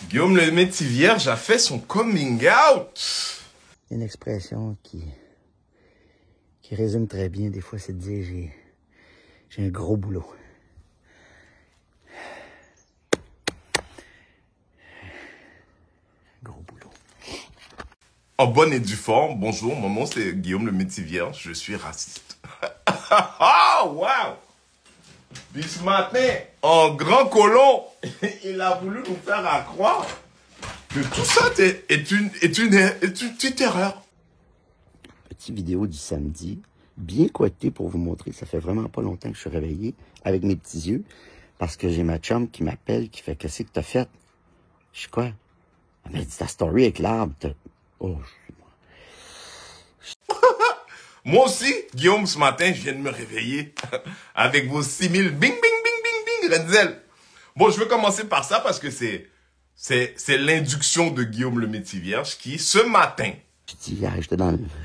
Guillaume le Métis Vierge a fait son coming out. Une expression qui résume très bien, des fois, c'est de dire j'ai un gros boulot. Gros boulot. En bonne et due forme, bonjour, mon nom c'est Guillaume le Métis Vierge, je suis raciste. Oh, wow! Puis ce matin, en grand colon, il a voulu nous faire croire que tout ça est une petite erreur. Petite vidéo du samedi, bien coitée pour vous montrer. Ça fait vraiment pas longtemps que je suis réveillé avec mes petits yeux, parce que j'ai ma chum qui m'appelle, qui fait « Qu'est-ce que t'as fait? » Je suis quoi? Elle m'a dit « Ta story avec l'arbre, Oh, Moi aussi, Guillaume, ce matin, je viens de me réveiller avec vos 6000 bing, bing, bing, bing, bing, Renzel. Bon, je vais commencer par ça parce que c'est l'induction de Guillaume le Métis Vierge qui, ce matin...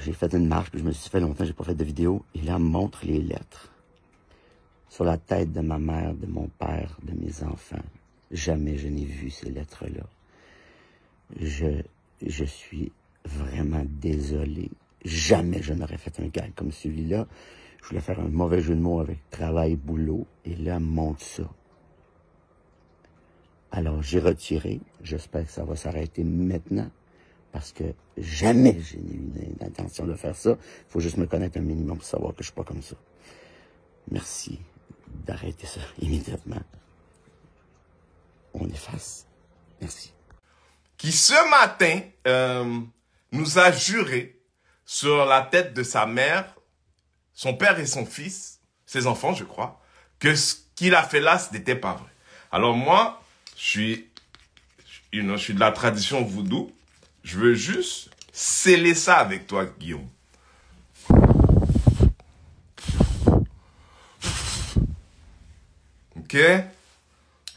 J'ai fait une marche, puis je me suis fait longtemps, j'ai pas fait de vidéo. Et là, elle me montre les lettres. Sur la tête de ma mère, de mon père, de mes enfants. Jamais je n'ai vu ces lettres-là. Je suis vraiment désolé. Jamais je n'aurais fait un gag comme celui-là. Je voulais faire un mauvais jeu de mots avec travail, boulot. Et là, elle me montre ça. Alors, j'ai retiré. J'espère que ça va s'arrêter maintenant. Parce que jamais je n'ai eu l'intention de faire ça. Il faut juste me connaître un minimum pour savoir que je suis pas comme ça. Merci d'arrêter ça immédiatement. On efface. Merci. Qui ce matin nous a juré sur la tête de sa mère, son père et son fils, ses enfants je crois, que ce qu'il a fait là, ce n'était pas vrai. Alors moi, je suis de la tradition vaudou. Je veux juste sceller ça avec toi, Guillaume. Ok? Fait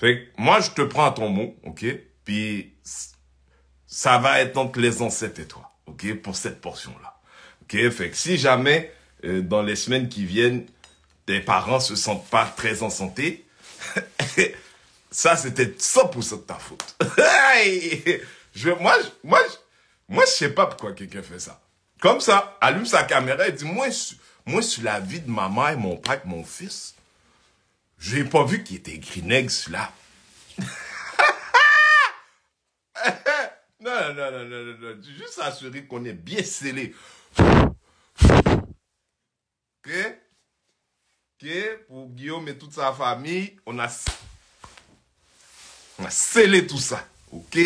que moi, je te prends à ton mot, ok? Puis, ça va être entre les ancêtres et toi, ok? Pour cette portion-là. Ok? Fait que si jamais, dans les semaines qui viennent, tes parents se sentent pas très en santé, ça, c'était 100% de ta faute. Moi, je sais pas pourquoi quelqu'un fait ça. Comme ça, allume sa caméra et dit, moi, sur la vie de maman et mon père et mon fils, j'ai pas vu qu'il était grinègue, celui-là. Non. Juste assurer qu'on est bien scellé. Ok, pour Guillaume et toute sa famille, on a scellé tout ça. Ok?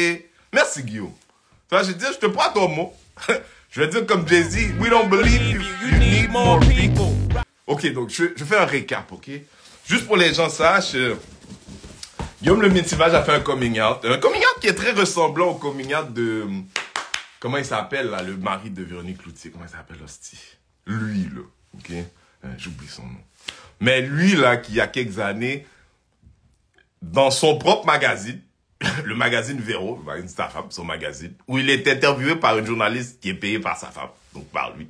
Merci, Guillaume. Ça, je te prends ton mot. Je vais dire comme Jay-Z, we don't believe you, you need more people. Ok, donc je fais un récap, ok? Juste pour les gens sachent, Guillaume le Métis Vierge a fait un coming out. Un coming out qui est très ressemblant au coming out de... Comment il s'appelle, là, le mari de Véronique Cloutier? Comment il s'appelle, hostie? Lui, là, ok? J'oublie son nom. Mais lui, là, qui il y a quelques années, dans son propre magazine, le magazine Véro, le magazine de sa femme, son magazine, où il est interviewé par une journaliste qui est payée par sa femme, donc par lui,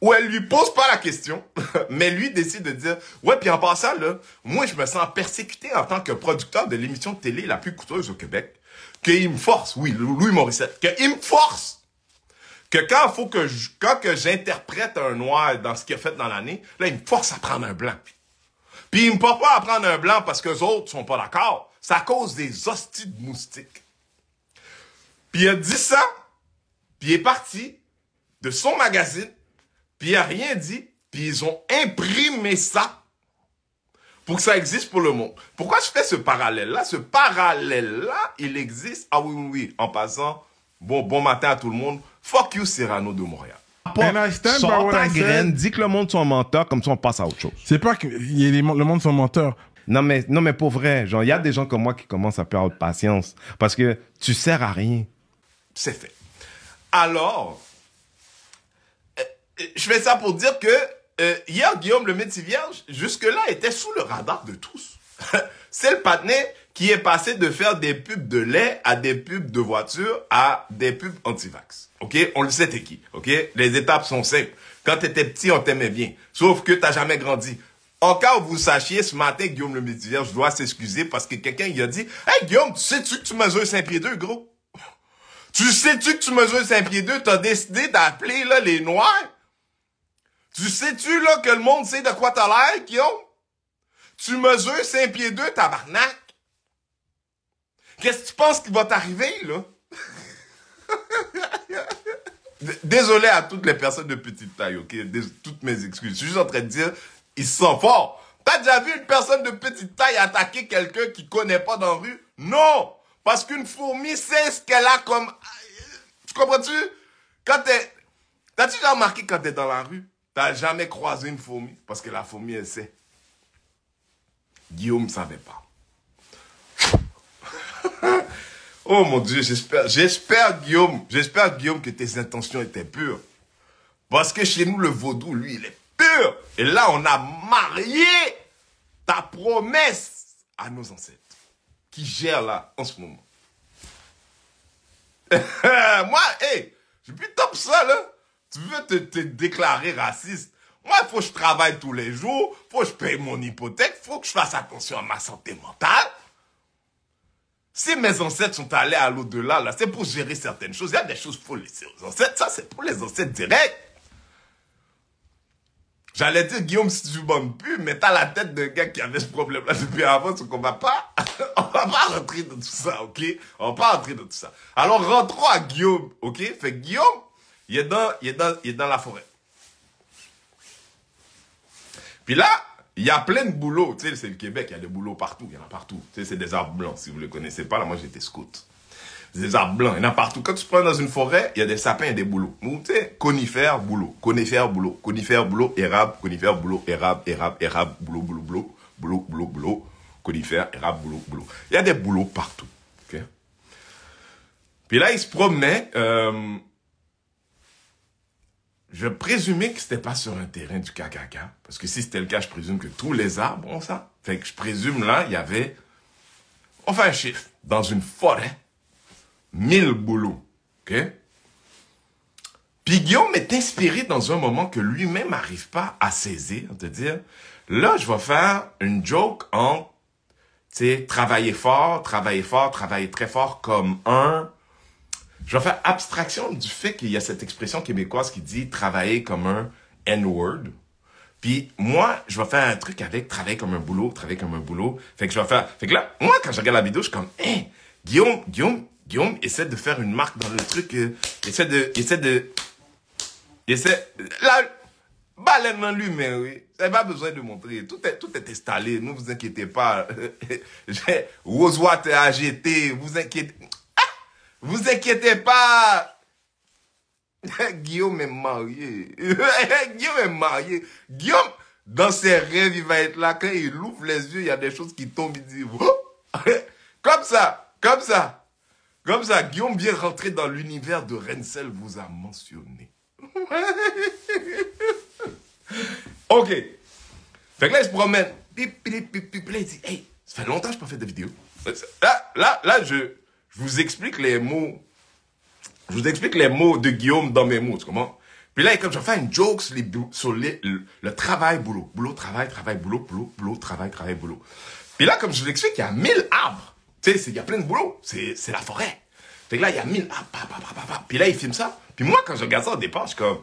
où elle lui pose pas la question, mais lui décide de dire, ouais, puis en passant, là, moi, je me sens persécuté en tant que producteur de l'émission de télé la plus coûteuse au Québec, qu'il me force, oui, Louis Morissette, qu'il me force, que quand j'interprète un noir dans ce qu'il a fait dans l'année, là, il me force à prendre un blanc. Puis il me force pas à prendre un blanc parce que les autres sont pas d'accord. C'est à cause des hosties de moustiques. Puis il a dit ça, puis il est parti de son magazine, puis il a rien dit, puis ils ont imprimé ça pour que ça existe pour le monde. Pourquoi je fais ce parallèle-là? Ce parallèle-là, il existe. Ah oui, en passant, bon matin à tout le monde. Fuck you, Cyrano de Montréal. Sors ta graine, dis que le monde sont menteurs, comme ça on passe à autre chose. C'est pas que le monde sont menteurs. Non mais pour vrai, genre il y a des gens comme moi qui commencent à perdre patience parce que tu sers à rien. C'est fait. Alors, je fais ça pour dire que hier Guillaume le Métis Vierge jusque-là était sous le radar de tous. C'est le patinet qui est passé de faire des pubs de lait à des pubs de voiture à des pubs anti-vax. OK? On le sait t'es qui. OK? Les étapes sont simples. Quand t'étais petit, on t'aimait bien. Sauf que t'as jamais grandi. En cas où vous sachiez, ce matin, Guillaume le Métivier, je dois s'excuser parce que quelqu'un il a dit « Hey Guillaume, tu sais-tu que tu mesures 5 pieds 2, gros? Tu sais-tu que tu mesures 5 pieds 2? T'as décidé d'appeler là les Noirs? Tu sais-tu là que le monde sait de quoi t'as l'air, Guillaume? Tu mesures 5 pieds 2, tabarnak? Qu'est-ce que tu penses qui va t'arriver, là? » Désolé à toutes les personnes de petite taille, ok? Toutes mes excuses. Je suis juste en train de dire, ils sont forts. T'as déjà vu une personne de petite taille attaquer quelqu'un qui connaît pas dans la rue? Non! Parce qu'une fourmi sait ce qu'elle a comme... Tu comprends-tu? T'as-tu déjà remarqué quand t'es dans la rue? T'as jamais croisé une fourmi? Parce que la fourmi, elle sait. Guillaume ne savait pas. Oh mon Dieu, j'espère Guillaume que tes intentions étaient pures. Parce que chez nous, le vaudou, lui, il est pur. Et là, on a marié ta promesse à nos ancêtres qui gèrent là, en ce moment. Moi, hey, j'ai plus top ça, là. Tu veux te déclarer raciste? Moi, il faut que je travaille tous les jours, faut que je paye mon hypothèque, faut que je fasse attention à ma santé mentale. Si mes ancêtres sont allés à l'au-delà, là, c'est pour gérer certaines choses. Il y a des choses qu'il faut laisser aux ancêtres. Ça, c'est pour les ancêtres directs. J'allais dire, Guillaume, si tu bandes plus, mais t'as la tête d'un gars qui avait ce problème-là depuis avant, donc on va pas rentrer dans tout ça, ok? On va pas rentrer dans tout ça. Alors, rentrons à Guillaume, ok? Fait que Guillaume, il est dans la forêt. Puis là, il y a plein de boulots. Tu sais, c'est le Québec, il y a des boulots partout. Il y en a partout. Tu sais, c'est des arbres blancs. Si vous ne le connaissez pas, là, moi, j'étais scout. C'est des arbres blancs. Il y en a partout. Quand tu prends dans une forêt, il y a des sapins et des bouleaux. Tu sais, conifères, bouleaux. Conifères, bouleaux. Conifères, bouleaux, érable. Conifères, bouleaux, érable, érable, érable, boulot, boulot, boulot. Boulot, boulot, boulot. Conifères, érable, boulot, boulot. Il y a des boulots partout. OK? Puis là, il se promenait. Je présumais que c'était pas sur un terrain du KKK. Parce que si c'était le cas, je présume que tous les arbres ont ça. Fait que je présume là, il y avait, enfin un chiffre, dans une forêt, 1000 bouleaux. OK? Puis Guillaume est inspiré dans un moment que lui-même n'arrive pas à saisir, de dire, là, je vais faire une joke en, tu sais, travailler fort, travailler très fort comme un... Je vais faire abstraction du fait qu'il y a cette expression québécoise qui dit travailler comme un N-word. Puis moi, je vais faire un truc avec travailler comme un boulot, travailler comme un boulot. Fait que je vais faire... Fait que là, moi, quand je regarde la vidéo, je suis comme, hey, Guillaume essaie de faire une marque dans le truc. Là, baleine dans lui, mais oui. Ça n'a pas besoin de montrer. Tout est installé. Ne vous inquiétez pas. Rosewater AGT, vous inquiétez... Vous inquiétez pas. Guillaume est marié. Guillaume est marié. Guillaume, dans ses rêves, il va être là. Quand il ouvre les yeux, il y a des choses qui tombent. Il dit, oh! Comme ça. Guillaume vient rentrer dans l'univers de Renzel vous a mentionné. OK. Fait que là, il se promène. Puis là, il dit, hey, ça fait longtemps que je n'ai pas fait de vidéo. Là, je vous explique les mots. Je vous explique les mots de Guillaume dans mes mots, tu comprends? Puis là, comme je fais une joke sur le travail, boulot. Boulot, travail, boulot, boulot, travail, boulot. Puis là, comme je vous explique, il y a 1000 arbres. Tu sais, il y a plein de boulot. C'est la forêt. Fait que là, il y a 1000 arbres. Puis là, il filme ça. Puis moi, quand je regarde ça au départ, je suis comme,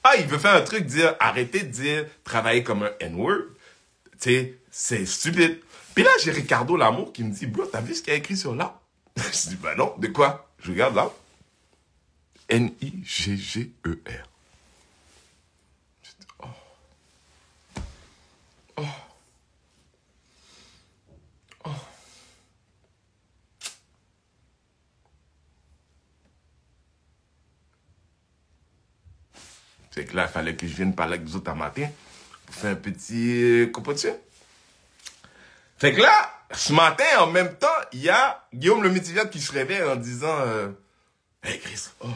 ah, il veut faire un truc, dire, arrêtez de dire travailler comme un N-word. Tu sais, c'est stupide. Puis là, j'ai Ricardo Lamour qui me dit, bro, t'as vu ce qu'il y a écrit sur l'arbre? Je dis, ben non, de quoi? Je regarde là. N-I-G-G-E-R. Je dis, oh. Oh. Oh. C'est que là, il fallait que je vienne parler avec vous autres un matin pour faire un petit compétition. Fait que là, ce matin, en même temps, il y a Guillaume le Métivier qui se réveille en disant hey Chris, oh,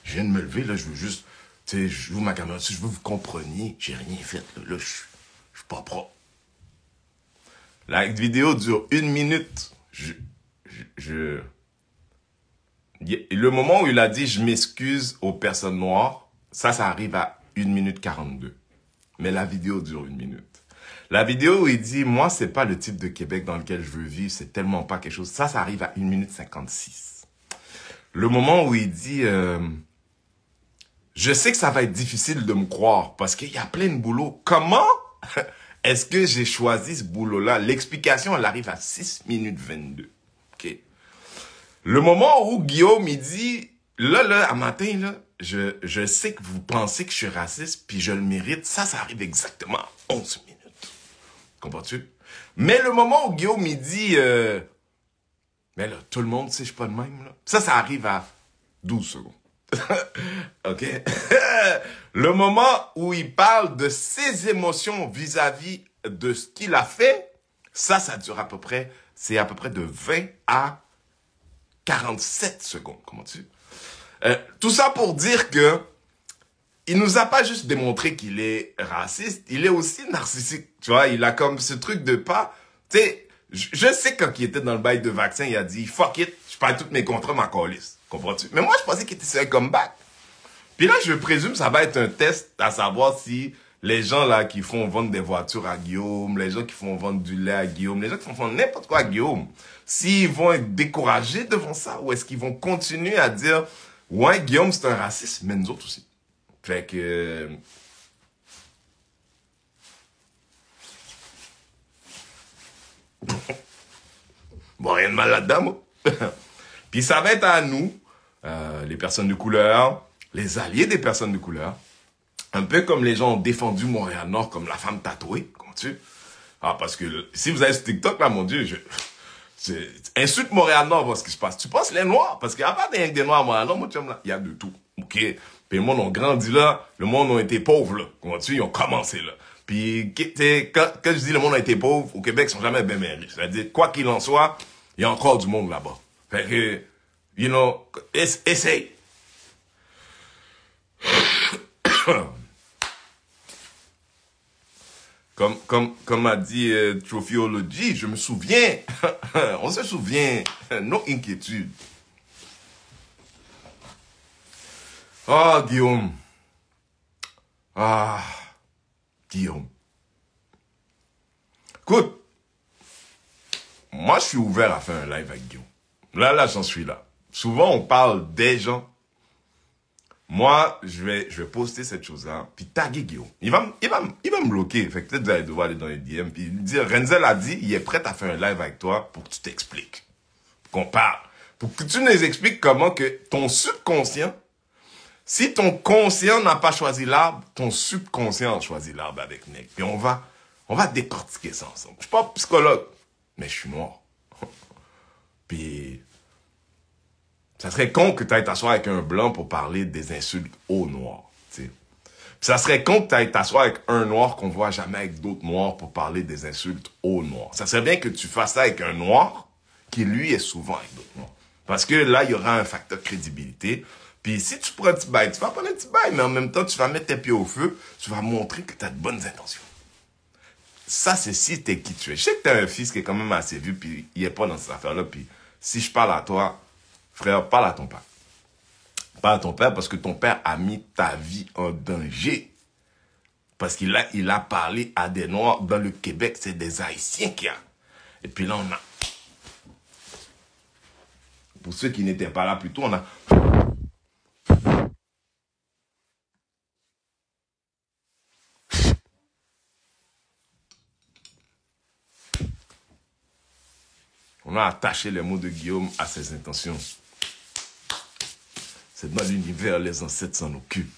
je viens de me lever, là, je veux juste, tu sais, je vous ma caméra dessus, je veux que vous compreniez, j'ai rien fait, là, je suis pas propre. La vidéo dure 1 minute. Le moment où il a dit je m'excuse aux personnes noires, ça arrive à 1 minute 42. mais la vidéo dure 1 minute. La vidéo où il dit, moi, c'est pas le type de Québec dans lequel je veux vivre, c'est tellement pas quelque chose. Ça arrive à 1 minute 56. Le moment où il dit, je sais que ça va être difficile de me croire parce qu'il y a plein de boulot. Comment est-ce que j'ai choisi ce boulot-là? L'explication, elle arrive à 6 minutes 22. OK. Le moment où Guillaume, il dit, là, à matin, là, je sais que vous pensez que je suis raciste, puis je le mérite. Ça arrive exactement à 11 minutes. Comprends-tu? Mais le moment où Guillaume, il dit, mais là, tout le monde sait que je suis pas de même, là. Ça arrive à 12 secondes. OK? Le moment où il parle de ses émotions vis-à-vis de ce qu'il a fait, ça dure c'est à peu près de 20 à 47 secondes. Comment tu? Tout ça pour dire que il nous a pas juste démontré qu'il est raciste, il est aussi narcissique. Tu vois, il a comme ce truc de pas, tu sais, je sais quand il était dans le bail de vaccin, il a dit, fuck it, je perds tous mes contrats, ma calice. Comprends-tu? Mais moi, je pensais qu'il était sur un comeback. Puis là, je présume que ça va être un test à savoir si les gens là qui font vendre des voitures à Guillaume, les gens qui font vendre du lait à Guillaume, les gens qui font vendre n'importe quoi à Guillaume, s'ils vont être découragés devant ça ou est-ce qu'ils vont continuer à dire, ouais, Guillaume, c'est un raciste, mais nous autres aussi. Fait que... Bon, rien de mal là-dedans, moi. Puis ça va être à nous, les personnes de couleur, les alliés des personnes de couleur, un peu comme les gens ont défendu Montréal-Nord comme la femme tatouée, comprends-tu? Ah, parce que si vous avez ce TikTok là, mon Dieu, insulte Montréal-Nord, voir ce qui se passe. Tu penses les Noirs, parce qu'à part des Noirs à Montréal-Nord, moi, tu vois, là, il y a de tout, ok? Puis le monde a grandi là, le monde a été pauvre là, comprends-tu? Ils ont commencé là. Puis, quand je dis le monde a été pauvre, au Québec, ils sont jamais bien riches. C'est-à-dire, quoi qu'il en soit, il y a encore du monde là-bas. Fait que, you know, essaye. Comme a dit Trophyology, je me souviens, on se souvient, nos inquiétudes. Ah, Guillaume. Ah, Guillaume. Écoute, moi, je suis ouvert à faire un live avec Guillaume. Là, j'en suis là. Souvent, on parle des gens. Moi, je vais poster cette chose-là, puis taguer Guillaume. Il va me bloquer. Fait que peut-être vous allez devoir aller dans les DM, puis lui dire, Renzel a dit, il est prêt à faire un live avec toi pour que tu t'expliques. Pour qu'on parle. Pour que tu nous expliques comment que ton subconscient, si ton conscient n'a pas choisi l'arbre, ton subconscient a choisi l'arbre avec Nick. Puis on va décortiquer ça ensemble. Je suis pas psychologue, mais je suis noir. Puis... ça serait con que tu ailles t'asseoir avec un blanc pour parler des insultes aux noirs. T'sais. Ça serait con que tu ailles t'asseoir avec un noir qu'on voit jamais avec d'autres noirs pour parler des insultes aux noirs. Ça serait bien que tu fasses ça avec un noir qui, lui, est souvent avec d'autres noirs. Parce que là, il y aura un facteur de crédibilité. Puis si tu prends un petit bail, tu vas prendre un petit bail, mais en même temps, tu vas mettre tes pieds au feu, tu vas montrer que tu as de bonnes intentions. Ça, c'est si t'es qui tu es. Je sais que tu as un fils qui est quand même assez vieux, puis il est pas dans cette affaire-là. Puis si je parle à toi, frère, parle à ton père. Parle à ton père parce que ton père a mis ta vie en danger. Parce qu'il a parlé à des Noirs. Dans le Québec, c'est des Haïtiens qu'il y a. Et puis là, on a... pour ceux qui n'étaient pas là plus tôt, on a... on a attaché les mots de Guillaume à ses intentions. C'est dans l'univers, les ancêtres s'en occupent.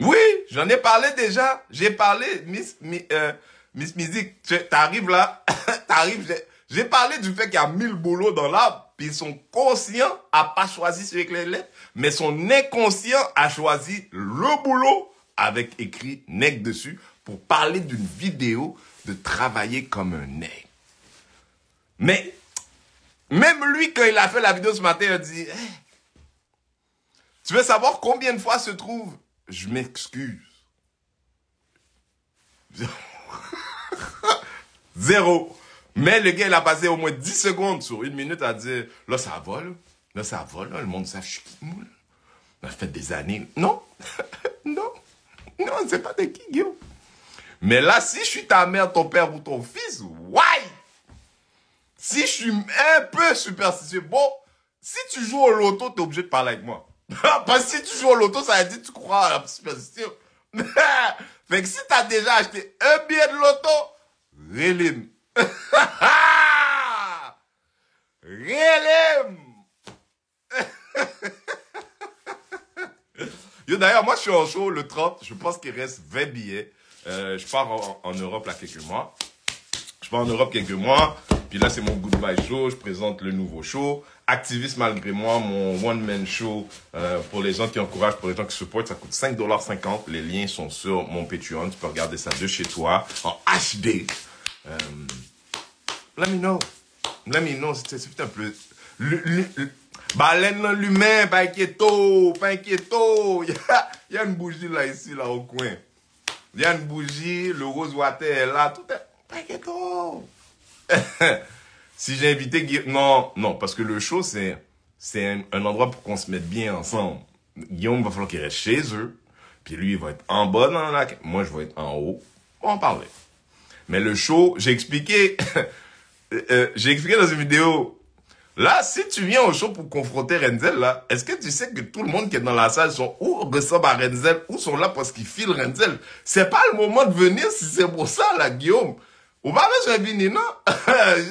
Oui, j'en ai parlé déjà. J'ai parlé, Miss Music, t'arrives là, j'ai parlé du fait qu'il y a 1000 boulots dans l'arbre, puis son conscient a pas choisi celui avec les lettres, mais son inconscient a choisi le boulot avec écrit nègre dessus pour parler d'une vidéo de travailler comme un nègre. Mais, même lui, quand il a fait la vidéo ce matin, il a dit, hey, tu veux savoir combien de fois se trouve? Je m'excuse. 0. Mais le gars, il a passé au moins 10 secondes sur 1 minute à dire, là, ça va, là. Là, ça va, là. Le monde sait, je suis qui, moi, là. On a fait des années. Non. Non. Non, c'est pas de qui, Guillaume. Mais là, si je suis ta mère, ton père ou ton fils, why? Si je suis un peu superstitieux, bon, si tu joues au loto, t'es obligé de parler avec moi. Parce que si tu joues au loto, ça veut dire que tu crois à la superstition. Fait que si t'as déjà acheté un billet de loto, Rélim. Rélim. Yo, d'ailleurs, moi, je suis en show le 30. Je pense qu'il reste 20 billets. Je pars en Europe, là, quelques mois. Je pars en Europe quelques mois. Puis là, c'est mon goodbye show. Je présente le nouveau show. Activiste malgré moi, mon one-man show. Pour les gens qui encouragent, pour les gens qui supportent, ça coûte $5,50. Les liens sont sur mon Patreon. Tu peux regarder ça de chez toi, en HD. Let me know. Let me know. C'est un peu... Baleine l'humain, pas inquiéto, pas inquiéto. Il y a une bougie là, ici, là, au coin. Il y a une bougie, le rose water est là, tout est... Pas inquiéto. Si j'ai invité Guillaume... Non, parce que le show, c'est un endroit pour qu'on se mette bien ensemble. Guillaume, va falloir qu'il reste chez eux. Puis lui, il va être en bas dans la... Moi, je vais être en haut. On va en parler. Mais le show, j'ai expliqué... j'ai expliqué dans une vidéo... Là, si tu viens au show pour confronter Renzel, là, est-ce que tu sais que tout le monde qui est dans la salle sont ou ressemblent à Renzel ou sont là parce qu'ils filent Renzel? C'est pas le moment de venir si c'est pour ça, là, Guillaume. Ou pas, je vais venir, non?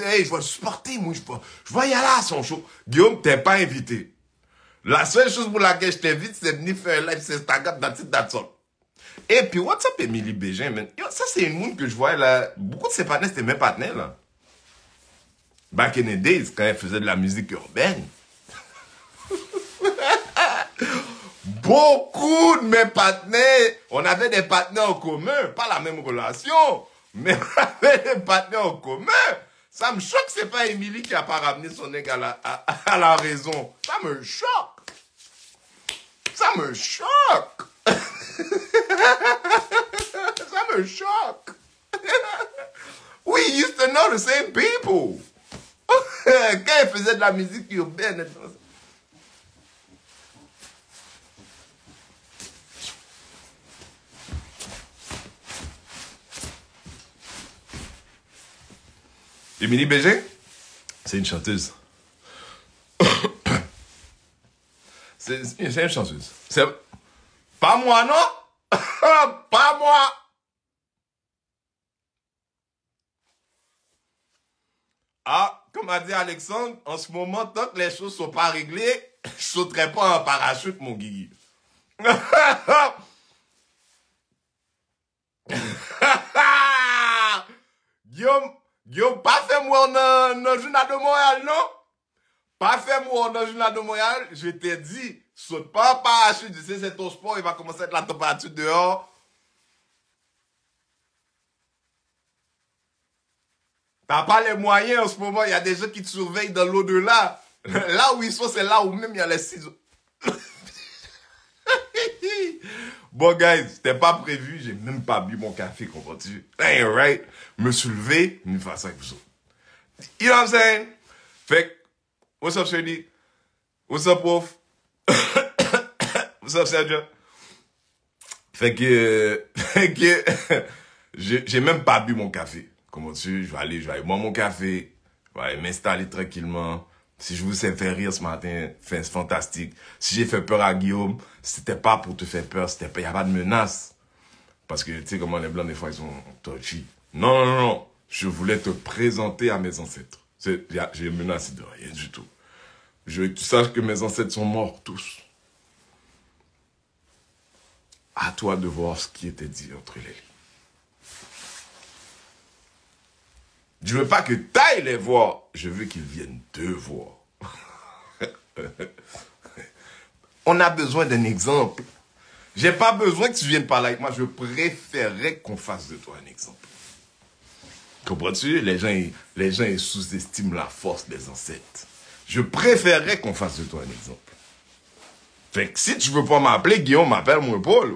Hey, je vais le supporter, moi, je vais y aller à son show. Guillaume, t'es pas invité. La seule chose pour laquelle je t'invite, c'est de venir faire un live sur Instagram, that's all. Et puis, what's up, Émilie Bégin, man? Yo, ça, c'est une monde que je vois, là. Beaucoup de ses partenaires, c'était mes partenaires, là. Back in the days, quand elle faisait de la musique urbaine. Beaucoup de mes partenaires, on avait des partenaires en commun, pas la même relation, mais on avait des partenaires en commun. Ça me choque, c'est pas Émilie qui a pas ramené son nègre à la raison. Ça me choque. Ça me choque. Ça me choque. We used to know the same people. Quand elle faisait de la musique urbaine. Émilie Bégin, c'est une chanteuse. C'est une chanteuse. C'est pas moi, non? Pas moi. Ah, comme a dit Alexandre, en ce moment, tant que les choses sont pas réglées, je sauterai pas en parachute, mon Guigui. Guillaume, pas fait moi dans le journal de Montréal, non? Pas fait moi dans le journal de Montréal, je t'ai dit, saute pas en parachute, tu sais, c'est ton sport, il va commencer à être la température dehors. T'as pas les moyens en ce moment, il y a des gens qui te surveillent dans l'au-delà. Là où ils sont, c'est là où même il y a les ciseaux. Bon, guys, c'était pas prévu, j'ai même pas bu mon café, comprends-tu? Hey, right? Me suis levé, me faire ça avec vous autres. You know what I'm saying? Fait que, what's up, Shady? What's up, Wolf? What's up, Sergio? Fait que j'ai même pas bu mon café. Comment tu, je vais aller boire mon café, je vais aller m'installer tranquillement. Si je vous ai fait rire ce matin, c'est fantastique. Si j'ai fait peur à Guillaume, c'était pas pour te faire peur, il n'y a pas de menace. Parce que tu sais comment les Blancs, des fois, ils sont touchy. Non. Je voulais te présenter à mes ancêtres. J'ai menacé de rien du tout. Je veux que tu saches que mes ancêtres sont morts tous. À toi de voir ce qui était dit entre les lignes. Je veux pas que tu ailles les voir, je veux qu'ils viennent te voir. On a besoin d'un exemple. J'ai pas besoin que tu viennes parler avec moi, je préférerais qu'on fasse de toi un exemple. Comprends-tu? Les gens ils sous-estiment la force des ancêtres. Je préférerais qu'on fasse de toi un exemple. Fait que si tu veux pas m'appeler, Guillaume, m'appelle-moi pas, là.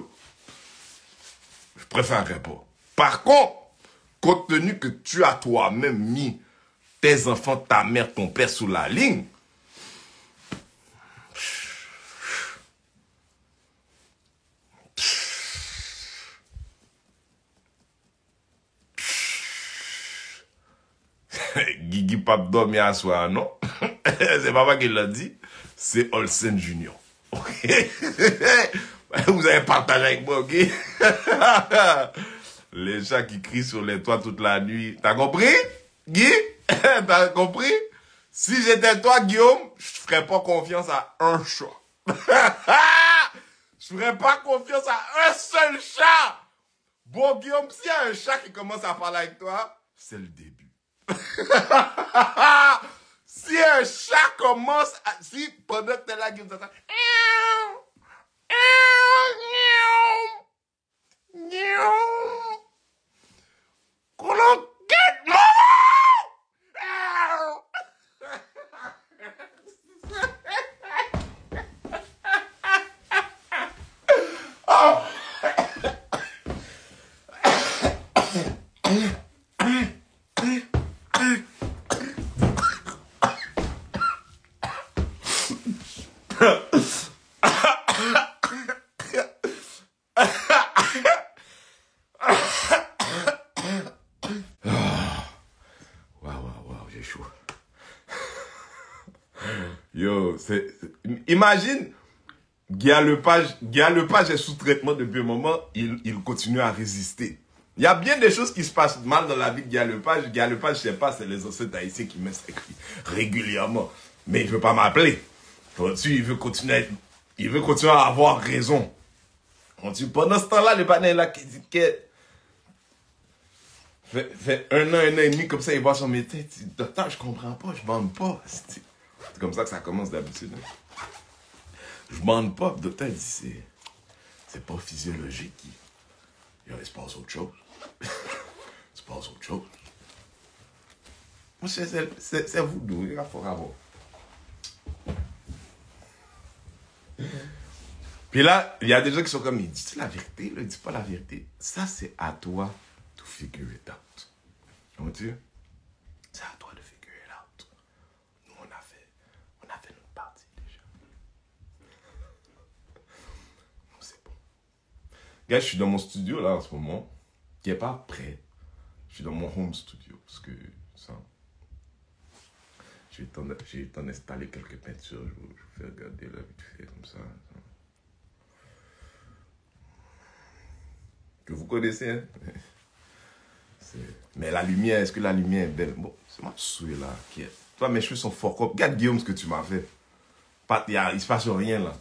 Je préférerais pas. Par contre, compte tenu que tu as toi-même mis tes enfants, ta mère, ton père sous la ligne. Guigui Pape dormir à soir, non? C'est papa qui l'a dit. C'est Olsen Junior. Ok? Vous avez partagé avec moi, ok? Les chats qui crient sur les toits toute la nuit. T'as compris? Guy? T'as compris? Si j'étais toi, Guillaume, je ferais pas confiance à un chat. Je ferais pas confiance à un seul chat. Bon, Guillaume, s'il y a un chat qui commence à parler avec toi, c'est le début. Si un chat commence à... Si pendant que t'es là, Guillaume, t'entends... J'ai chaud. Yo, imagine, Guy Lepage est sous traitement depuis un moment, il continue à résister. Il y a bien des choses qui se passent mal dans la vie de Guy Lepage. Guy Lepage, je sais pas, c'est les anciens haïtiens qui m'écrivent régulièrement. Mais il veut pas m'appeler. Il veut continuer à avoir raison. Pendant ce temps-là, le panel là qui dit que fait un an et demi comme ça, il voit son médecin, il dit, docteur, je comprends pas, je bande pas. C'est comme ça que ça commence d'habitude. Hein. Je bande pas, le docteur dit, c'est pas physiologique. Il se passe autre chose. Il se passe autre chose. C'est vous deux, il faut avoir. Puis là, il y a des gens qui sont comme, il dit la vérité, il dit pas la vérité. Ça, c'est à toi to figure it out. Comprends-tu? C'est à toi de figure it out. Nous, on a fait notre partie déjà. Donc, c'est bon. Gars, je suis dans mon studio là en ce moment, qui n'est pas prêt. Je suis dans mon home studio, parce que ça... J'ai eu le temps d'installer quelques peintures, je vous fais regarder là, vite fait, comme ça. Que vous connaissez, hein? Mais la lumière, est-ce que la lumière est belle? Bon, c'est moi souillé là. Toi, mes cheveux sont fort up. Regarde, Guillaume, ce que tu m'as fait. Il se passe rien là.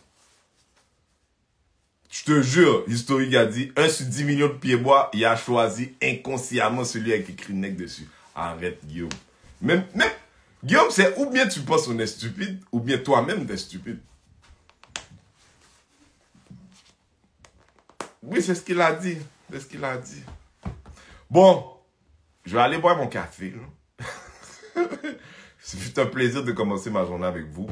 Je te jure, l'historique a dit 1 sur 10 millions de pieds bois, il a choisi inconsciemment celui avec écrit nec dessus. Arrête, Guillaume. Même, Guillaume, c'est ou bien tu penses qu'on est stupide, ou bien toi-même t'es stupide. Oui, c'est ce qu'il a dit. C'est ce qu'il a dit. Bon, je vais aller boire mon café. Ce fut un plaisir de commencer ma journée avec vous.